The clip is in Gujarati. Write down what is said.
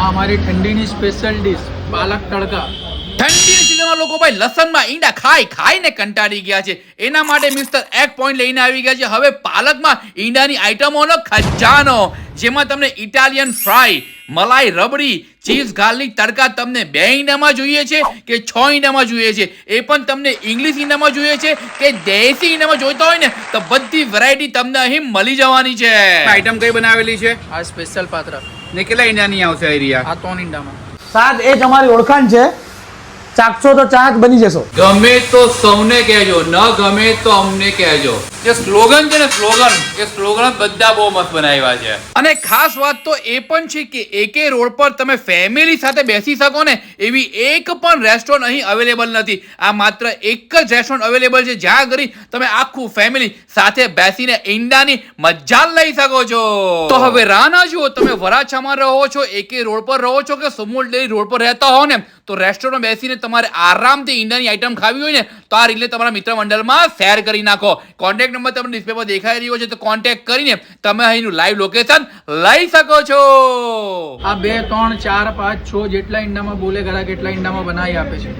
हमारी ठंडी ની स्पेशल डिश पालक तड़का। ઠંડીની સીઝનમાં લોકો ભાઈ લસણમાં ઈંડા ખાઈને કંટાળી ગયા છે. એના માટે મિસ્ટર એક પોઈન્ટ લઈને આવી ગયા છે હવે પાલકમાં ઈંડાની આઈટમોનો ખજાનો, જેમાં તમને ઇટાલિયન ફ્રાય, મલાઈ રબડી, ચીઝ ગાર્લિક તડકા તમને 2 ઈંડામાં જોઈએ છે કે 6 ઈંડામાં જોઈએ છે, એ પણ તમને ઇંગ્લિશ ઈંડામાં જોઈએ છે કે દેશી ઈંડામાં જોઈતા હોય ને તો બધી વેરાયટી તમને અહીં મળી જવાની છે. આઈટમ કઈ બનાવેલી છે આ સ્પેશિયલ પાત્રા ને કેટલા ઈંડાની આવશે એરિયા? આ 3 ઈંડામાં. સાત એ જ અમારી ઓળખાણ છે. ચાખશો તો ચાહક બની જશો. ગમે તો સૌને કહેજો, ન ગમે તો અમને કહેજો. જે સ્લોગન છે ને સ્લોગન, એ સ્લોગન બધા બહુ મસ્ત બનાવ્યા છે. અને ખાસ વાત તો એ પણ છે કે એકે રોડ પર તમે ફેમિલી સાથે બેસી શકો ને એવી એક પણ રેસ્ટોરન્ટ અહીં અવેલેબલ નથી. આ માત્ર એક જ રેસ્ટોરન્ટ અવેલેબલ છે જ્યાં આગળ તમે આખું ફેમિલી સાથે બેસીને ઈંડાની મજા લઈ શકો છો. તો હવે રાહ ના જુઓ, તમે વરાછામાં રહો છો, એકે રોડ પર રહો છો કે સમૂહ ડેરી રોડ પર રહેતા હો ને તો રેસ્ટોરન્ટમાં બેસીને તમારે આરામથી ઈંડાની આઈટમ ખાવી હોય ને તો આ રીતને તમારા મિત્ર મંડળમાં શેર કરી નાખો. કોન્ટેક્ટ નંબર તમને ડિસ્પ્લે પર દેખાઈ રહ્યો છે તો કોન્ટેક્ટ કરીને તમે અહીંનું લાઈવ લોકેશન લઈ શકો છો. આ 2 3 4 5 6 જેટલા ઈંડામાં બોલે ઘરા કેટલા ઈંડામાં બનાવી આપે છે.